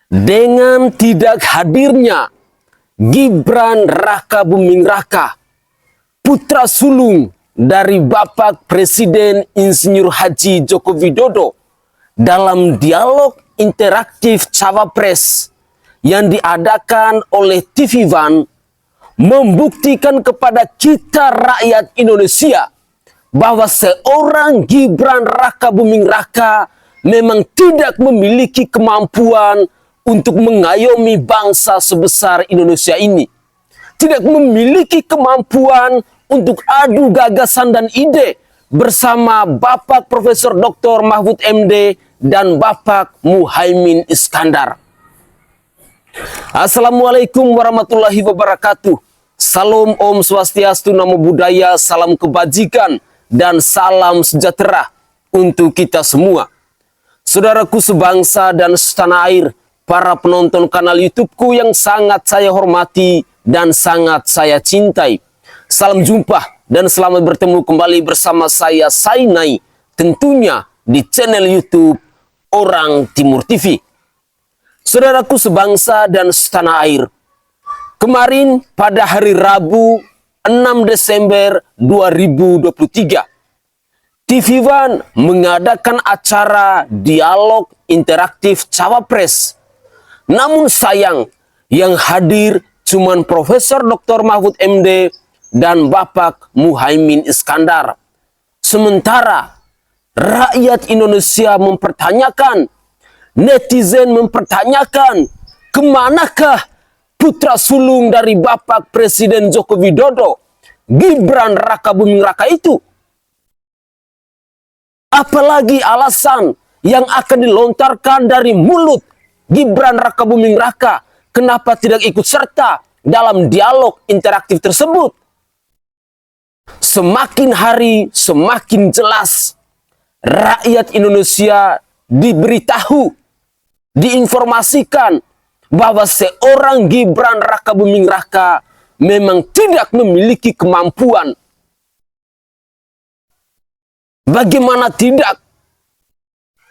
Dengan tidak hadirnya Gibran Raka Buming Raka, putra sulung dari Bapak Presiden Insinyur Haji Joko Widodo, dalam dialog interaktif Cawapres yang diadakan oleh TV One, membuktikan kepada kita rakyat Indonesia bahwa seorang Gibran Raka Buming Raka memang tidak memiliki kemampuan untuk mengayomi bangsa sebesar Indonesia ini. Tidak memiliki kemampuan untuk adu gagasan dan ide bersama Bapak Profesor Dr. Mahfud MD dan Bapak Muhaimin Iskandar. Assalamualaikum warahmatullahi wabarakatuh. Salam Om Swastiastu, Namo Buddhaya, salam kebajikan dan salam sejahtera untuk kita semua. Saudaraku sebangsa dan setanah air, para penonton kanal YouTubeku yang sangat saya hormati dan sangat saya cintai. Salam jumpa dan selamat bertemu kembali bersama saya Sainai, tentunya di channel YouTube Orang Timur TV. Saudaraku sebangsa dan setanah air, kemarin pada hari Rabu 6 Desember 2023, TV One mengadakan acara dialog interaktif Cawapres. Namun sayang, yang hadir cuman Profesor Dr. Mahfud MD dan Bapak Muhaimin Iskandar. Sementara rakyat Indonesia mempertanyakan, netizen mempertanyakan, kemanakah putra sulung dari Bapak Presiden Joko Widodo, Gibran Raka Buming Raka itu? Apalagi alasan yang akan dilontarkan dari mulut Gibran Raka Buming Raka, kenapa tidak ikut serta dalam dialog interaktif tersebut? Semakin hari semakin jelas rakyat Indonesia diberitahu, diinformasikan bahwa seorang Gibran Raka Buming Raka memang tidak memiliki kemampuan. Bagaimana tidak?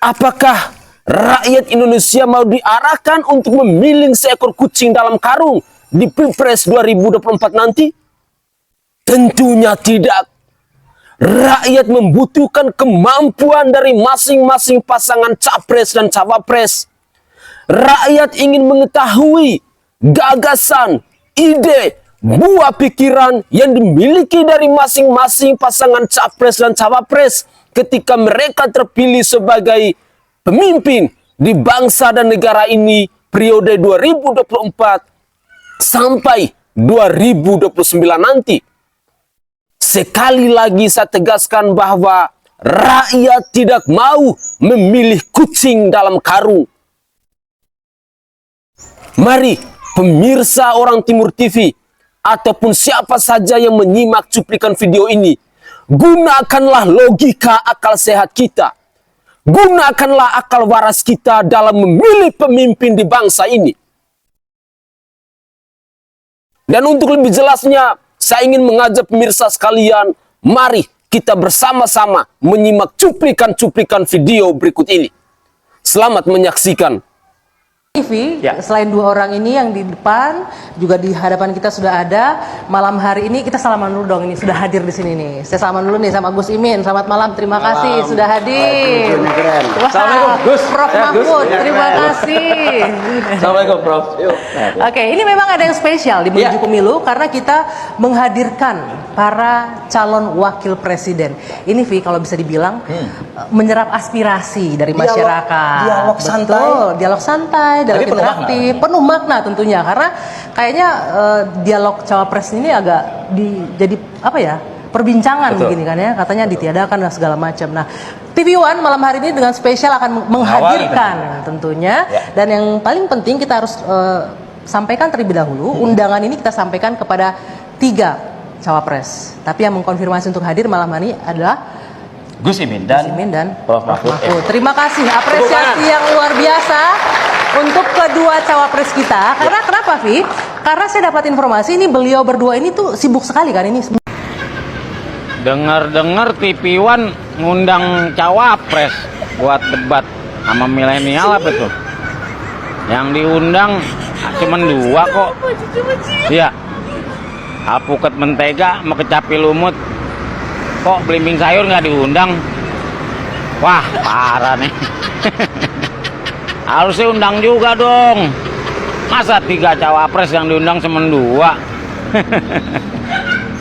Apakah rakyat Indonesia mau diarahkan untuk memilih seekor kucing dalam karung di Pilpres 2024 nanti? Tentunya tidak. Rakyat membutuhkan kemampuan dari masing-masing pasangan capres dan cawapres. Rakyat ingin mengetahui gagasan, ide, buah pikiran yang dimiliki dari masing-masing pasangan capres dan cawapres ketika mereka terpilih sebagai pemimpin di bangsa dan negara ini periode 2024 sampai 2029 nanti. Sekali lagi saya tegaskan bahwa rakyat tidak mau memilih kucing dalam karung. Mari pemirsa Orang Timur TV ataupun siapa saja yang menyimak cuplikan video ini, gunakanlah logika akal sehat kita. Gunakanlah akal waras kita dalam memilih pemimpin di bangsa ini. Dan untuk lebih jelasnya, saya ingin mengajak pemirsa sekalian, mari kita bersama-sama menyimak cuplikan-cuplikan video berikut ini. Selamat menyaksikan. TV, selain dua orang ini yang di depan, juga di hadapan kita sudah ada. Malam hari ini kita salaman dulu dong, ini sudah hadir di sini nih. Saya salaman dulu nih sama Gus Imin. Selamat malam, terima kasih sudah hadir. Assalamualaikum Gus. Prof Mahfud, terima kasih. Assalamualaikum Prof. Oke, ini memang ada yang spesial di menuju pemilu karena kita menghadirkan para calon wakil presiden. Ini Vi, kalau bisa dibilang menyerap aspirasi dari masyarakat. Dialog santai. Betul, dialog santai. Dialog interaktif, penuh makna tentunya, karena kayaknya dialog cawapres ini agak jadi apa ya, perbincangan begini kan ya, katanya ditiadakan dan segala macam. Nah, TV One malam hari ini dengan spesial akan menghadirkan tentunya, dan yang paling penting kita harus sampaikan terlebih dahulu, undangan ini kita sampaikan kepada 3 cawapres, tapi yang mengkonfirmasi untuk hadir malam hari ini adalah Gus Imin dan Prof Mahfud. Terima kasih, apresiasi yang luar biasa untuk kedua cawapres kita. Karena kenapa, Vi? Karena saya dapat informasi ini beliau berdua ini tuh sibuk sekali kan ini. Dengar-dengar TV One ngundang cawapres buat debat sama milenial apa tuh? Yang diundang cuman 2 kok. Iya. Alpukat mentega sama kecapi lumut. Kok belimbing sayur nggak diundang? Wah, parah nih. Harusnya undang juga dong. Masa 3 cawapres yang diundang cuma 2?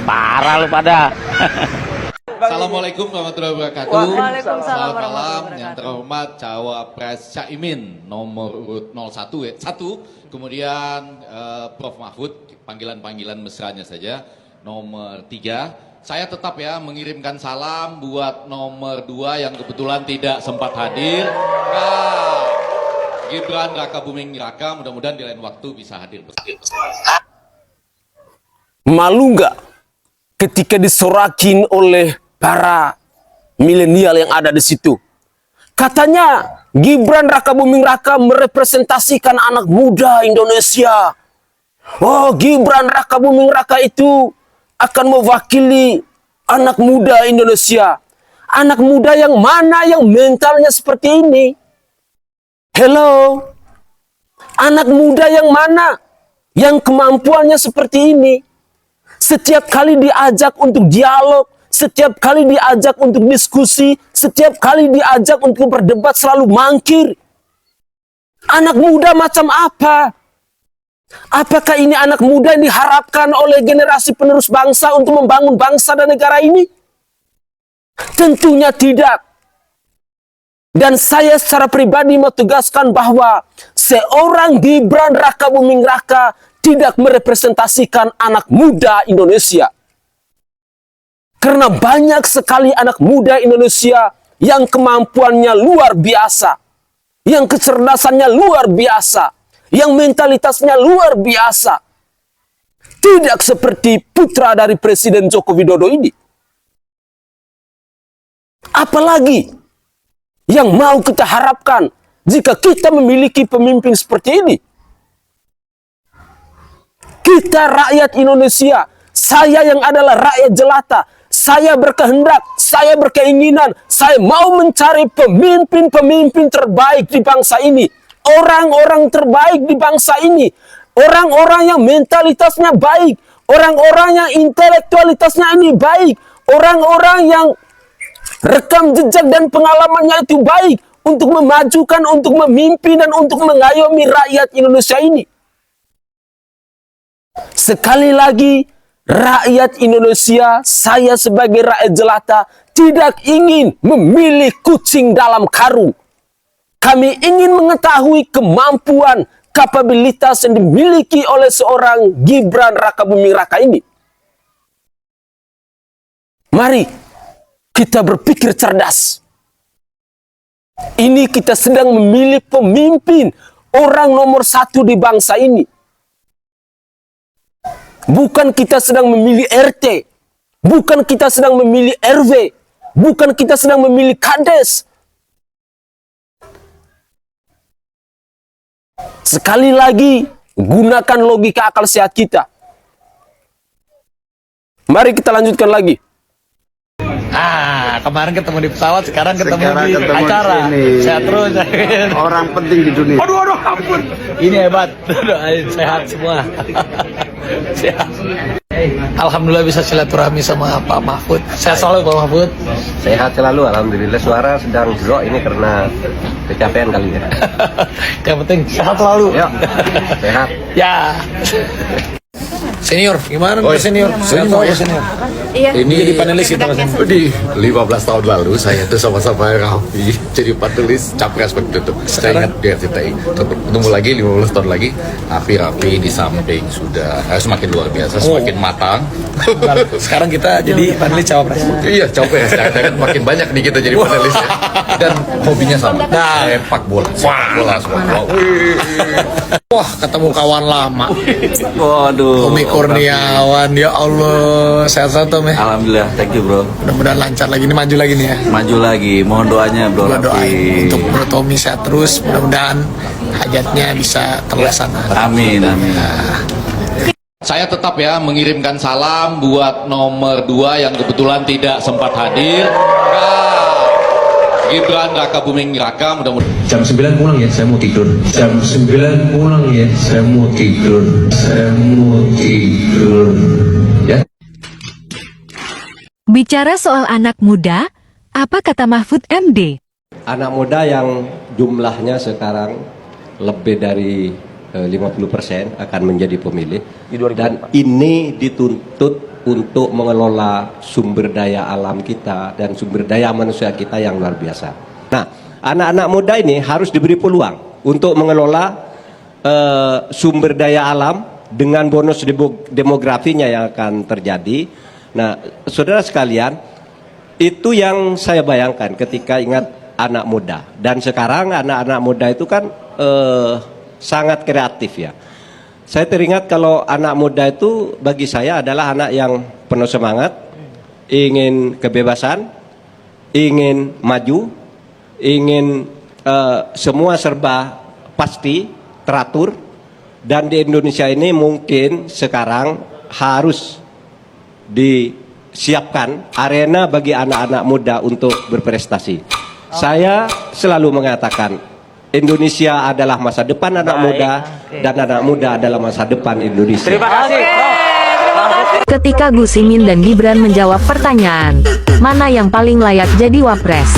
Parah lu pada. Assalamualaikum warahmatullahi wabarakatuh. Waalaikumsalam Selamat warahmatullahi malam wabarakatuh. yang terhormat Cawapres Caimin nomor urut 01 ya. 1. Kemudian Prof Mahfud, panggilan-panggilan mesranya saja. Nomor 3. Saya tetap ya mengirimkan salam buat nomor 2 yang kebetulan tidak sempat hadir. Nah, Gibran Raka Buming Raka, mudah-mudahan di lain waktu bisa hadir. Malu nggak ketika disorakin oleh para milenial yang ada di situ? Katanya Gibran Raka Buming Raka merepresentasikan anak muda Indonesia. Oh, Gibran Raka Buming Raka itu akan mewakili anak muda Indonesia. Anak muda yang mana yang mentalnya seperti ini? Hello? Anak muda yang mana yang kemampuannya seperti ini? Setiap kali diajak untuk dialog, setiap kali diajak untuk diskusi, setiap kali diajak untuk berdebat selalu mangkir. Anak muda macam apa? Apakah ini anak muda yang diharapkan oleh generasi penerus bangsa untuk membangun bangsa dan negara ini? Tentunya tidak. Dan saya secara pribadi mau tegaskan bahwa seorang Gibran Raka Buming Raka tidak merepresentasikan anak muda Indonesia. Karena banyak sekali anak muda Indonesia yang kemampuannya luar biasa, yang kecerdasannya luar biasa, yang mentalitasnya luar biasa. Tidak seperti putra dari Presiden Joko Widodo ini. Apalagi yang mau kita harapkan jika kita memiliki pemimpin seperti ini? Kita rakyat Indonesia, saya yang adalah rakyat jelata, saya berkehendak, saya berkeinginan, saya mau mencari pemimpin-pemimpin terbaik di bangsa ini. Orang-orang terbaik di bangsa ini. Orang-orang yang mentalitasnya baik. Orang-orang yang intelektualitasnya ini baik. Orang-orang yang rekam jejak dan pengalamannya itu baik. Untuk memajukan, untuk memimpin, dan untuk mengayomi rakyat Indonesia ini. Sekali lagi, rakyat Indonesia, saya sebagai rakyat jelata, tidak ingin memilih kucing dalam karung. Kami ingin mengetahui kemampuan, kapabilitas yang dimiliki oleh seorang Gibran Raka Buming Raka ini. Mari kita berpikir cerdas. Ini kita sedang memilih pemimpin, orang nomor 1 di bangsa ini. Bukan kita sedang memilih RT, bukan kita sedang memilih RW, bukan kita sedang memilih kades. Sekali lagi, gunakan logika akal sehat kita. Mari kita lanjutkan lagi. Kemarin ketemu di pesawat, sekarang ketemu di acara. Sehat terus. Orang penting di dunia. Aduh, ampun. Ini hebat. Doain sehat semua. Sehat. Alhamdulillah bisa silaturahmi sama Pak Mahfud. Sehat selalu Pak Mahfud. Sehat selalu, alhamdulillah. Suara sedang drop ini karena kecapean kali ya. Yang penting sehat selalu. Ya, sehat. Ya. Senior, gimana nih senior? Senior. Iya. Ini jadi panelis kita Mas. Di 15 tahun lalu saya tuh sama-sama Raffi jadi panelis capres waktu itu. Saya ingat di RCTI. Ketemu lagi 15 tahun lagi. Raffi di samping sudah semakin luar biasa, semakin matang. Sekarang kita jadi panelis cawapres. Iya, cawapres. Jangan makin banyak nih kita jadi panelisnya. Dan hobinya sama. Nah, Sepak bola. Sepak bola semua. Wah, ketemu kawan lama. Waduh. Tommy Kurniawan, ya Allah, sehat-sehat Tom ya. Alhamdulillah, thank you bro. Mudah-mudahan lancar lagi, ini maju lagi nih ya. Maju lagi, mohon doanya bro. Gua doain Raffi. untuk Bro Tommy sehat terus, mudah-mudahan hajatnya bisa terlaksana. Amin, amin. Saya tetap ya mengirimkan salam buat nomor 2 yang kebetulan tidak sempat hadir. Nah, Gibran Raka Buming Raka, mudah-mudahan Jam 9 pulang ya, saya mau tidur. Jam 9 pulang ya, saya mau tidur. Saya mau tidur. Ya. Bicara soal anak muda, apa kata Mahfud MD? Anak muda yang jumlahnya sekarang lebih dari 50% akan menjadi pemilih. Dan ini dituntut untuk mengelola sumber daya alam kita dan sumber daya manusia kita yang luar biasa. Nah, anak-anak muda ini harus diberi peluang untuk mengelola sumber daya alam dengan bonus demografinya yang akan terjadi. Nah, saudara sekalian, itu yang saya bayangkan ketika ingat anak muda. Dan sekarang anak-anak muda itu kan sangat kreatif ya. Saya teringat kalau anak muda itu bagi saya adalah anak yang penuh semangat, ingin kebebasan, ingin maju, ingin semua serba pasti, teratur. Dan di Indonesia ini mungkin sekarang harus disiapkan arena bagi anak-anak muda untuk berprestasi. Saya selalu mengatakan Indonesia adalah masa depan anak muda dan anak muda adalah masa depan Indonesia. Terima kasih. Ketika Gus Imin dan Gibran menjawab pertanyaan, mana yang paling layak jadi wapres?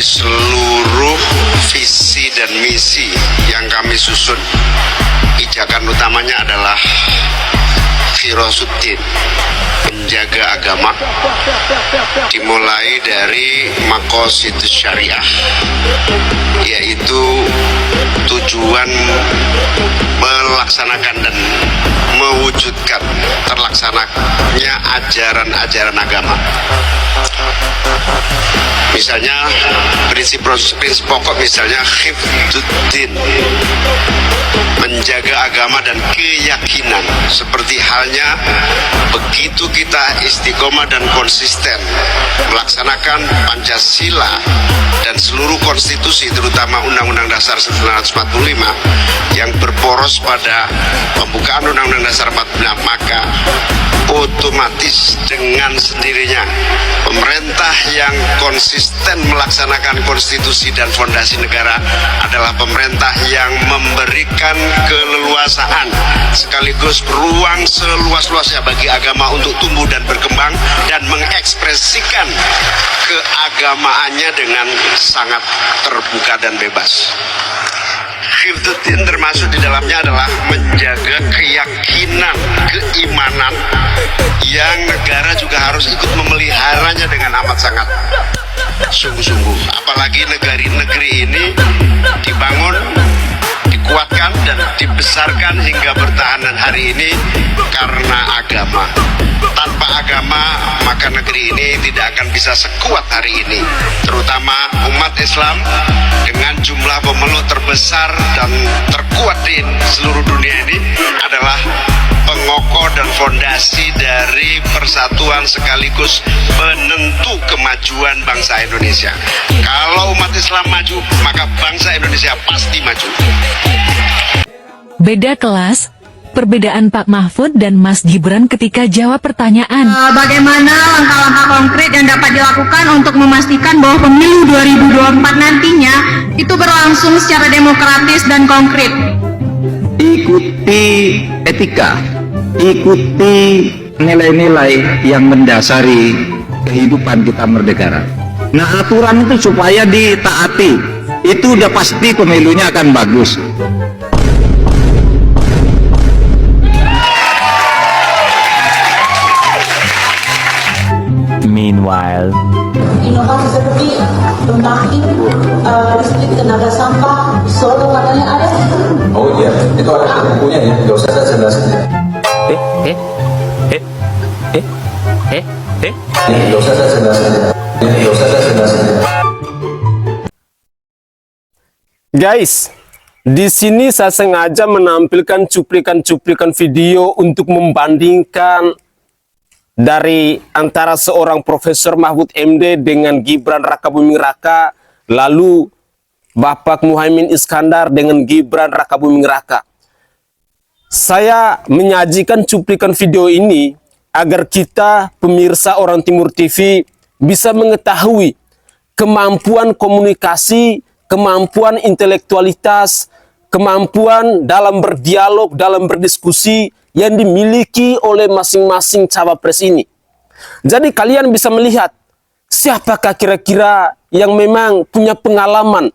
Seluruh visi dan misi yang kami susun, pijakan utamanya adalah Firasuddin, menjaga agama, dimulai dari maqasidus syariah, yaitu tujuan melaksanakan dan mewujudkan terlaksananya ajaran-ajaran agama. Misalnya prinsip pokok misalnya hifdzuddin, menjaga agama dan keyakinan, seperti halnya begitu kita istiqomah dan konsisten melaksanakan Pancasila dan seluruh konstitusi, terutama Undang-Undang Dasar 1945 yang berporos pada pembukaan Undang-Undang Dasar 45, maka otomatis dengan sendirinya pemerintah yang konsisten melaksanakan konstitusi dan fondasi negara adalah pemerintah yang memberikan keleluasaan sekaligus ruang seluas-luasnya bagi agama untuk tumbuh dan berkembang dan mengekspresikan keagamaannya dengan sangat terbuka dan bebas. Hifdzuddin termasuk di dalamnya adalah menjaga keyakinan, keimanan yang negara juga harus ikut memeliharanya dengan amat sangat sungguh-sungguh. Apalagi negeri ini dibangun, dikuatkan dan dibesarkan hingga bertahan dan hari ini karena agama. Tanpa agama maka negeri ini tidak akan bisa sekuat hari ini. Terutama umat Islam dengan jumlah pemeluk terbesar dan terkuat di seluruh dunia ini adalah pengokoh dan fondasi dari persatuan sekaligus penentu kemajuan bangsa Indonesia. Kalau umat Islam maju, maka bangsa Indonesia pasti maju. Beda kelas, perbedaan Pak Mahfud dan Mas Gibran ketika jawab pertanyaan. Bagaimana langkah-langkah konkret yang dapat dilakukan untuk memastikan bahwa pemilu 2024 nantinya itu berlangsung secara demokratis dan konkret? Ikuti etika, ikuti nilai-nilai yang mendasari kehidupan kita bernegara. Nah, aturan itu supaya ditaati, itu udah pasti pemilunya akan bagus. Meanwhile, inovasi seperti pembangkit listrik tenaga sampah Solo katanya ada. Oh iya, itu ada bukunya ya, nggak usah saya jelasin ya. Nggak usah saya jelasin ya. Nggak usah saya jelasin ya. Guys, di sini saya sengaja menampilkan cuplikan-cuplikan video untuk membandingkan dari antara seorang Profesor Mahfud MD dengan Gibran Rakabuming Raka, lalu Bapak Muhaimin Iskandar dengan Gibran Rakabuming Raka. Saya menyajikan cuplikan video ini agar kita pemirsa Orang Timur TV bisa mengetahui kemampuan komunikasi, kemampuan intelektualitas, kemampuan dalam berdialog, dalam berdiskusi yang dimiliki oleh masing-masing cawapres ini. Jadi kalian bisa melihat siapakah kira-kira yang memang punya pengalaman,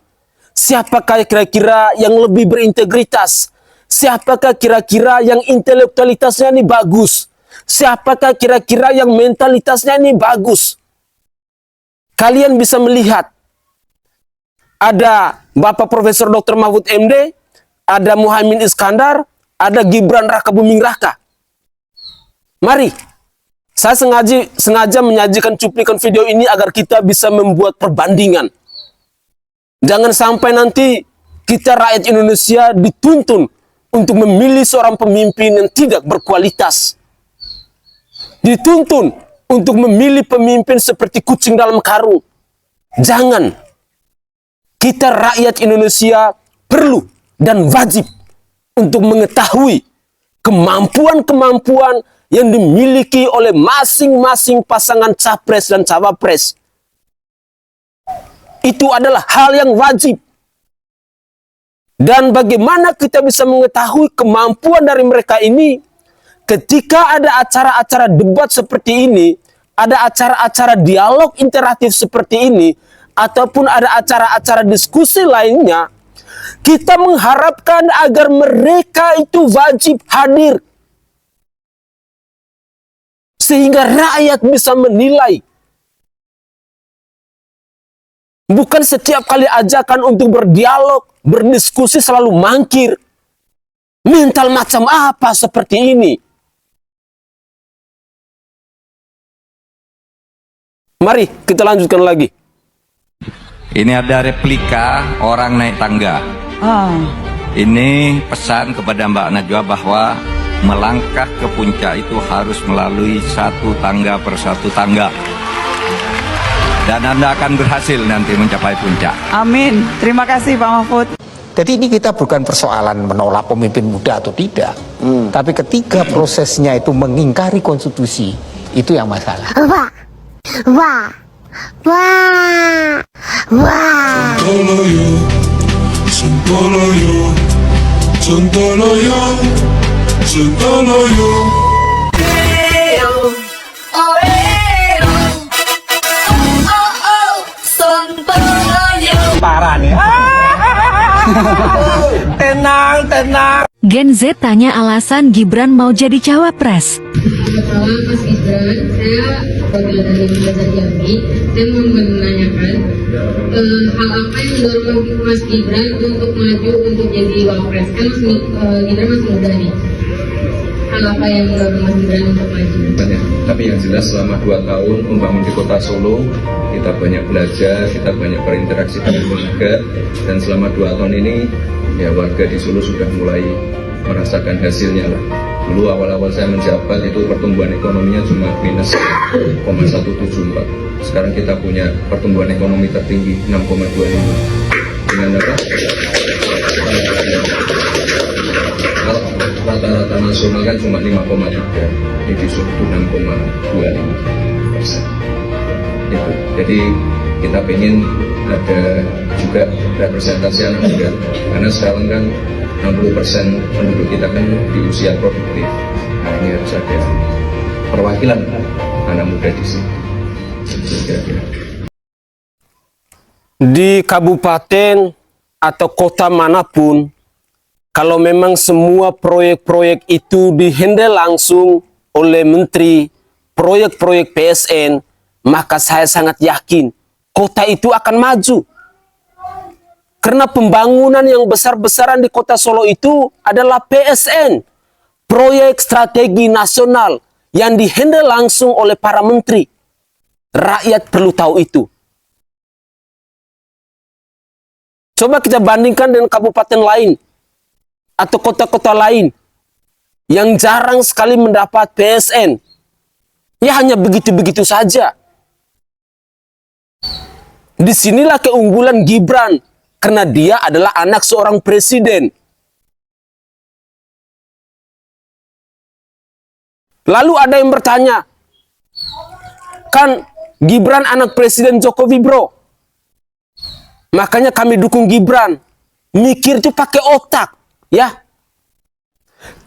siapakah kira-kira yang lebih berintegritas, siapakah kira-kira yang intelektualitasnya ini bagus, siapakah kira-kira yang mentalitasnya ini bagus. Kalian bisa melihat ada Bapak Profesor Dr. Mahfud MD, ada Muhaimin Iskandar, ada Gibran Rakabuming Raka. Mari, saya sengaja menyajikan cuplikan video ini agar kita bisa membuat perbandingan. Jangan sampai nanti kita rakyat Indonesia dituntun untuk memilih seorang pemimpin yang tidak berkualitas. Dituntun untuk memilih pemimpin seperti kucing dalam karung. Jangan. Kita rakyat Indonesia perlu dan wajib untuk mengetahui kemampuan-kemampuan yang dimiliki oleh masing-masing pasangan capres dan cawapres. Itu adalah hal yang wajib. Dan bagaimana kita bisa mengetahui kemampuan dari mereka ini ketika ada acara-acara debat seperti ini, ada acara-acara dialog interaktif seperti ini, ataupun ada acara-acara diskusi lainnya, kita mengharapkan agar mereka itu wajib hadir. Sehingga rakyat bisa menilai. Bukan setiap kali ajakan untuk berdialog, berdiskusi selalu mangkir. Mental macam apa seperti ini? Mari kita lanjutkan lagi. Ini ada replika orang naik tangga. Ini pesan kepada Mbak Najwa bahwa melangkah ke puncak itu harus melalui satu tangga per satu tangga. Dan Anda akan berhasil nanti mencapai puncak. Amin. Terima kasih Pak Mahfud. Jadi ini kita bukan persoalan menolak pemimpin muda atau tidak. Tapi ketika prosesnya itu mengingkari konstitusi, itu yang masalah. Wah. Wah. Wah. Wah. Sontoloyo. Sontoloyo. Sontoloyo. Parah nih. Tenang. Gen Z tanya alasan Gibran mau jadi cawapres. Masalah Mas Gibran, saya wakil dari Belajar Jambi, saya mau menanyakan hal apa yang mendorong Mas Gibran untuk maju untuk jadi wapres? Kan Gibran masih muda nih. Hal apa yang mendorong Mas Gibran untuk maju? Banyak. Tapi yang jelas selama 2 tahun membangun di kota Solo, kita banyak belajar, kita banyak berinteraksi dengan warga, dan selama 2 tahun ini ya warga di Solo sudah mulai merasakan hasilnya lah. Dulu awal-awal saya menjabat itu pertumbuhan ekonominya cuma minus 0,174. Sekarang kita punya pertumbuhan ekonomi tertinggi 6,25. Dengan apa? Rata-rata nasional kan cuma 5,3. Ini di Solo itu 6,25%. Itu. Jadi kita pengen ada juga representasi anak muda, karena sekarang kan 60% penduduk kita kan di usia produktif. Nah ini harus ada perwakilan anak muda di sini. Di kabupaten atau kota manapun, kalau memang semua proyek-proyek itu dihandle langsung oleh menteri, proyek-proyek PSN, maka saya sangat yakin kota itu akan maju. Karena pembangunan yang besar-besaran di kota Solo itu adalah PSN, Proyek Strategi Nasional, yang dihandle langsung oleh para menteri. Rakyat perlu tahu itu. Coba kita bandingkan dengan kabupaten lain atau kota-kota lain yang jarang sekali mendapat PSN. Ya hanya begitu-begitu saja. Disinilah keunggulan Gibran, karena dia adalah anak seorang presiden. Lalu ada yang bertanya, kan Gibran anak Presiden Jokowi bro, makanya kami dukung Gibran. Mikir itu pakai otak, ya.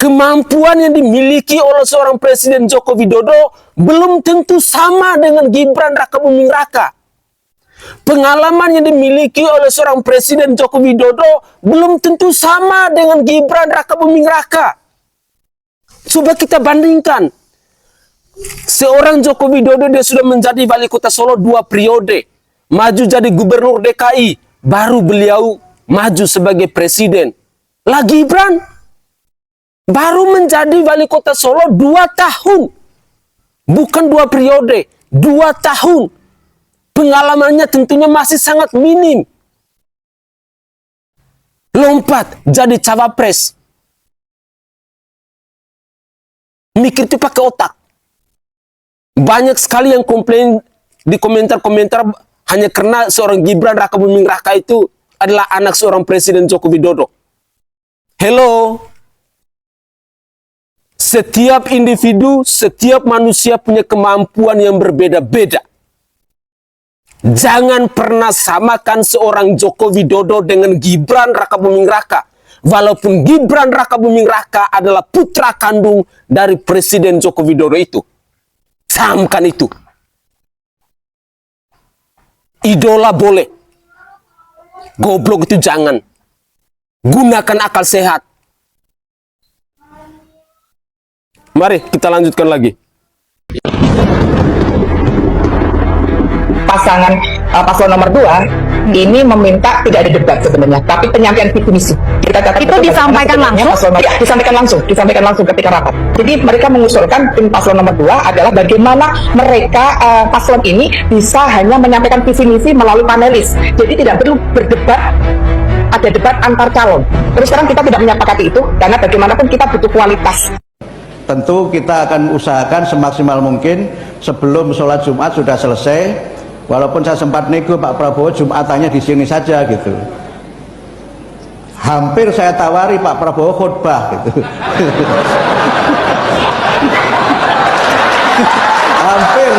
Kemampuan yang dimiliki oleh seorang Presiden Joko Widodo belum tentu sama dengan Gibran Raka Buming Raka. Pengalaman yang dimiliki oleh seorang Presiden Joko Widodo belum tentu sama dengan Gibran Raka Buming Raka. Coba kita bandingkan. Seorang Joko Widodo dia sudah menjadi wali kota Solo 2 periode. Maju jadi gubernur DKI. Baru beliau maju sebagai presiden. Lah Gibran baru menjadi wali kota Solo 2 tahun. Bukan 2 periode. 2 tahun. Pengalamannya tentunya masih sangat minim. Lompat jadi cawapres. Mikir itu pakai otak. Banyak sekali yang komplain di komentar-komentar hanya karena seorang Gibran Raka Buming Raka itu adalah anak seorang Presiden Joko Widodo. Hello. Setiap individu, setiap manusia punya kemampuan yang berbeda-beda. Jangan pernah samakan seorang Joko Widodo dengan Gibran Raka Buming Raka. Walaupun Gibran Raka Buming Raka adalah putra kandung dari Presiden Joko Widodo itu. Samakan itu. Idola boleh. Goblok itu jangan. Gunakan akal sehat. Mari kita lanjutkan lagi. Pasangan paslon nomor 2 ini meminta tidak ada debat sebenarnya, tapi penyampaian visi misi. Kita catat itu disampaikan langsung? Ya, disampaikan langsung ketika rapat. Jadi mereka mengusulkan tim paslon nomor 2 adalah bagaimana mereka paslon ini bisa hanya menyampaikan visi misi melalui panelis. Jadi tidak perlu berdebat, ada debat antar calon. Terus sekarang kita tidak menyepakati itu karena bagaimanapun kita butuh kualitas. Tentu kita akan usahakan semaksimal mungkin sebelum sholat Jumat sudah selesai. Walaupun saya sempat nego Pak Prabowo Jumatannya di sini saja gitu. Hampir saya tawari Pak Prabowo khutbah gitu. Hampir.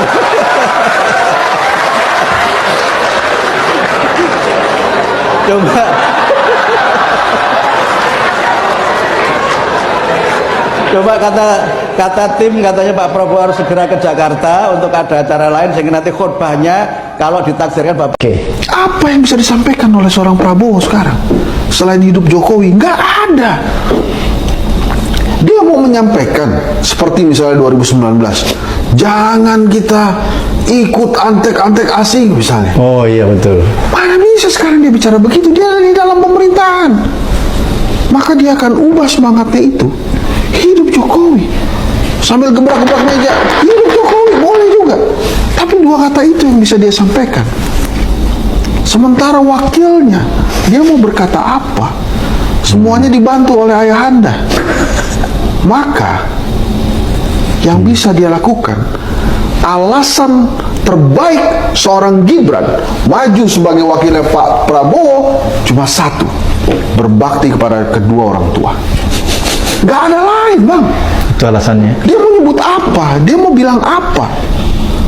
Coba kata tim katanya Pak Prabowo harus segera ke Jakarta untuk ada acara lain sehingga nanti khutbahnya kalau ditakdirkan Bapak. Apa yang bisa disampaikan oleh seorang Prabowo sekarang selain hidup Jokowi? Nggak ada. Dia mau menyampaikan seperti misalnya 2019, jangan kita ikut antek-antek asing misalnya. Oh iya betul. Mana bisa sekarang dia bicara begitu? Dia di dalam pemerintahan. Maka dia akan ubah semangatnya itu. Hidup Jokowi. Sambil gebrak-gebrak meja, hidup Jokowi, boleh juga. Tapi 2 kata itu yang bisa dia sampaikan. Sementara wakilnya, dia mau berkata apa? Semuanya dibantu oleh ayahanda. Maka yang bisa dia lakukan, alasan terbaik seorang Gibran maju sebagai wakilnya Pak Prabowo cuma satu, berbakti kepada kedua orang tua. Gak ada lain bang. Itu alasannya. Dia mau nyebut apa? Dia mau bilang apa?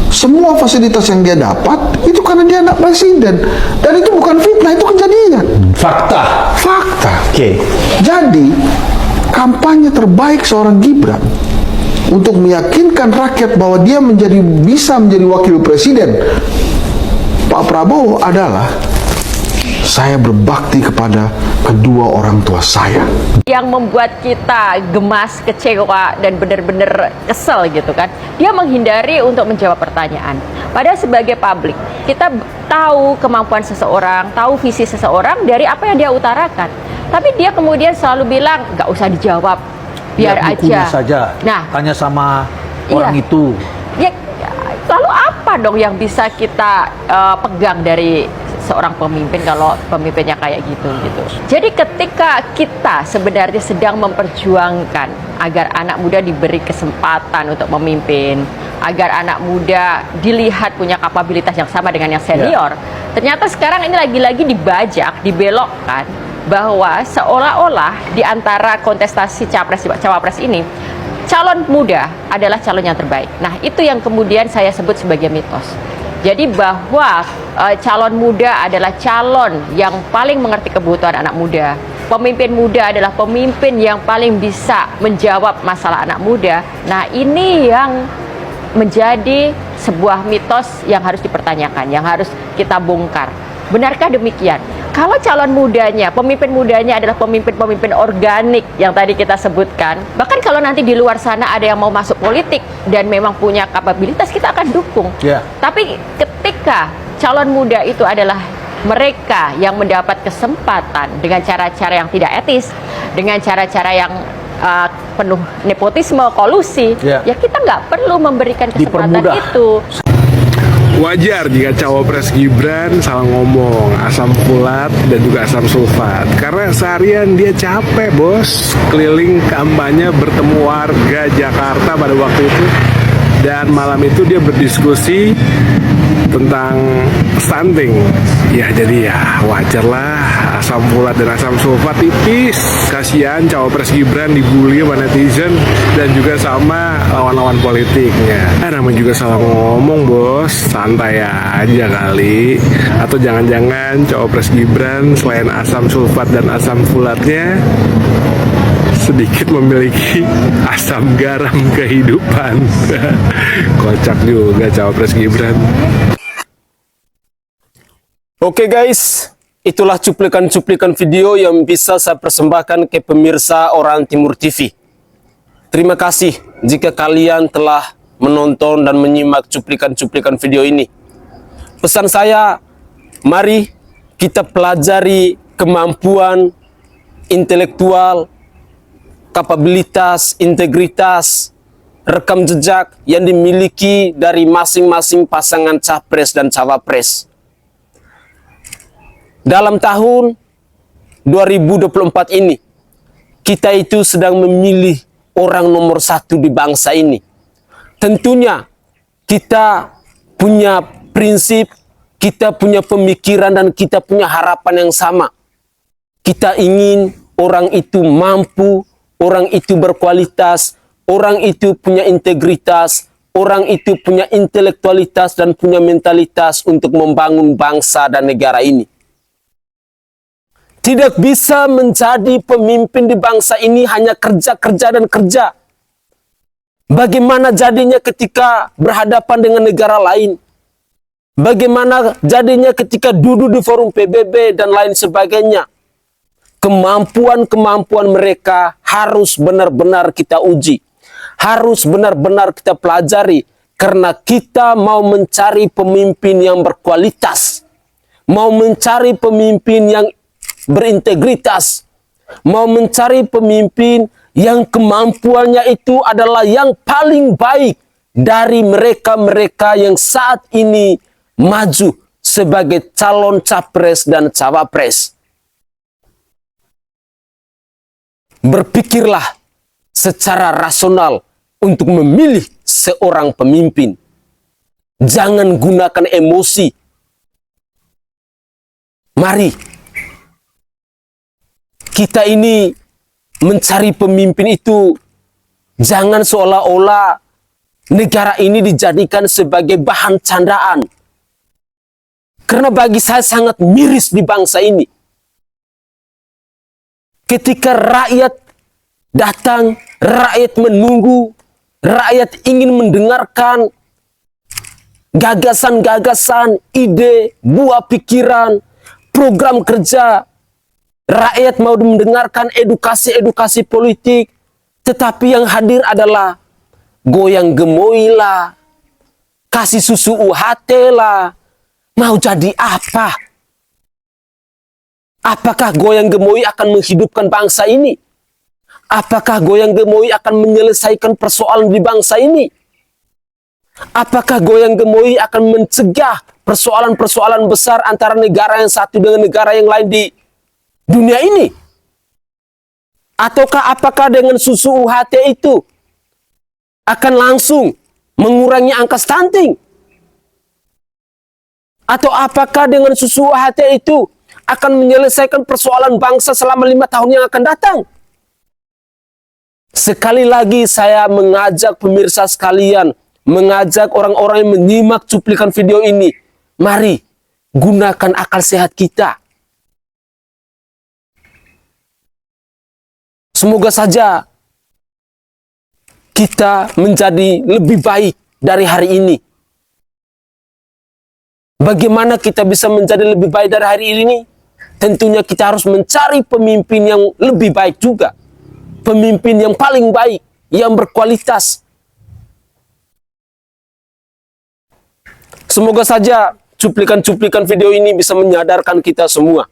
Semua fasilitas yang dia dapat itu karena dia anak presiden. Dan itu bukan fitnah, itu kejadian. Fakta. Fakta. Oke. Jadi kampanye terbaik seorang Gibran untuk meyakinkan rakyat bahwa dia bisa menjadi wakil presiden Pak Prabowo adalah saya berbakti kepada kedua orang tua saya. Yang membuat kita gemas, kecewa, dan benar-benar kesel gitu kan, dia menghindari untuk menjawab pertanyaan. Padahal sebagai publik, kita tahu kemampuan seseorang, tahu visi seseorang dari apa yang dia utarakan. Tapi dia kemudian selalu bilang, nggak usah dijawab, biar aja. Saja. Nah, tanya sama orang itu. Ya, lalu apa dong yang bisa kita pegang dari seorang pemimpin kalau pemimpinnya kayak gitu. Jadi ketika kita sebenarnya sedang memperjuangkan agar anak muda diberi kesempatan untuk memimpin, agar anak muda dilihat punya kapabilitas yang sama dengan yang senior, ternyata sekarang ini lagi-lagi dibajak, dibelokkan bahwa seolah-olah di antara kontestasi cawapres ini calon muda adalah calon yang terbaik. Nah, itu yang kemudian saya sebut sebagai mitos. Jadi bahwa calon muda adalah calon yang paling mengerti kebutuhan anak muda. Pemimpin muda adalah pemimpin yang paling bisa menjawab masalah anak muda. Nah, ini yang menjadi sebuah mitos yang harus dipertanyakan, yang harus kita bongkar. Benarkah demikian? Kalau calon mudanya, pemimpin mudanya adalah pemimpin-pemimpin organik yang tadi kita sebutkan, bahkan kalau nanti di luar sana ada yang mau masuk politik dan memang punya kapabilitas, kita akan dukung. Tapi ketika calon muda itu adalah mereka yang mendapat kesempatan dengan cara-cara yang tidak etis, dengan cara-cara yang penuh nepotisme, kolusi, ya kita nggak perlu memberikan kesempatan itu. Wajar jika cawapres Gibran salah ngomong, asam folat dan juga asam sulfat. Karena seharian dia capek, bos. Keliling kampanye bertemu warga Jakarta pada waktu itu. Dan malam itu dia berdiskusi tentang stunting. Ya jadi ya wajarlah asam folat dan asam sulfat tipis. Kasihan cawapres Gibran dibully sama netizen dan juga sama lawan-lawan politiknya. Namanya juga salah ngomong, bos. Santai aja kali. Atau jangan-jangan cawapres Gibran selain asam sulfat dan asam folatnya sedikit memiliki asam garam kehidupan. Kocak juga cawapres Gibran. Oke guys, itulah cuplikan-cuplikan video yang bisa saya persembahkan ke pemirsa Orang Timur TV. Terima kasih jika kalian telah menonton dan menyimak cuplikan-cuplikan video ini. Pesan saya, mari kita pelajari kemampuan intelektual, kapabilitas, integritas, rekam jejak yang dimiliki dari masing-masing pasangan capres dan cawapres. Dalam tahun 2024 ini, kita itu sedang memilih orang nomor satu di bangsa ini. Tentunya kita punya prinsip, kita punya pemikiran, dan kita punya harapan yang sama. Kita ingin orang itu mampu, orang itu berkualitas, orang itu punya integritas, orang itu punya intelektualitas dan punya mentalitas untuk membangun bangsa dan negara ini. Tidak bisa menjadi pemimpin di bangsa ini hanya kerja, kerja, dan kerja. Bagaimana jadinya ketika berhadapan dengan negara lain? Bagaimana jadinya ketika duduk di forum PBB dan lain sebagainya? Kemampuan-kemampuan mereka harus benar-benar kita uji. Harus benar-benar kita pelajari. Karena kita mau mencari pemimpin yang berkualitas. Mau mencari pemimpin yang berintegritas, mau mencari pemimpin yang kemampuannya itu adalah yang paling baik dari mereka-mereka yang saat ini maju sebagai calon capres dan cawapres. Berpikirlah secara rasional untuk memilih seorang pemimpin. Jangan gunakan emosi. Mari kita ini mencari pemimpin itu jangan seolah-olah negara ini dijadikan sebagai bahan candaan. Karena bagi saya sangat miris di bangsa ini. Ketika rakyat datang, rakyat menunggu, rakyat ingin mendengarkan gagasan-gagasan, ide, buah pikiran, program kerja, rakyat mau mendengarkan edukasi-edukasi politik, tetapi yang hadir adalah goyang gemoy lah, kasih susu UHT lah. Mau jadi apa? Apakah goyang gemoy akan menghidupkan bangsa ini? Apakah goyang gemoy akan menyelesaikan persoalan di bangsa ini? Apakah goyang gemoy akan mencegah persoalan-persoalan besar antara negara yang satu dengan negara yang lain di dunia ini? Ataukah apakah dengan susu UHT itu akan langsung mengurangi angka stunting? Atau apakah dengan susu UHT itu akan menyelesaikan persoalan bangsa selama 5 tahun yang akan datang? Sekali lagi saya mengajak pemirsa sekalian, mengajak orang-orang yang menyimak cuplikan video ini, mari gunakan akal sehat kita. Semoga saja kita menjadi lebih baik dari hari ini. Bagaimana kita bisa menjadi lebih baik dari hari ini? Tentunya kita harus mencari pemimpin yang lebih baik juga. Pemimpin yang paling baik, yang berkualitas. Semoga saja cuplikan-cuplikan video ini bisa menyadarkan kita semua.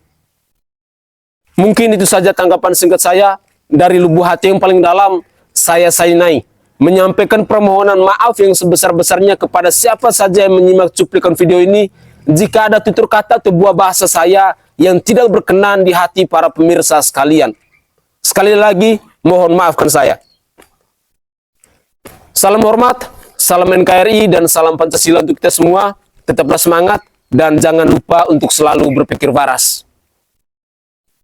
Mungkin itu saja tanggapan singkat saya. Dari lubuk hati yang paling dalam, saya Sainai menyampaikan permohonan maaf yang sebesar-besarnya kepada siapa saja yang menyimak cuplikan video ini jika ada tutur kata atau buah bahasa saya yang tidak berkenan di hati para pemirsa sekalian. Sekali lagi, mohon maafkan saya. Salam hormat, salam NKRI, dan salam Pancasila untuk kita semua. Tetaplah semangat, dan jangan lupa untuk selalu berpikir waras.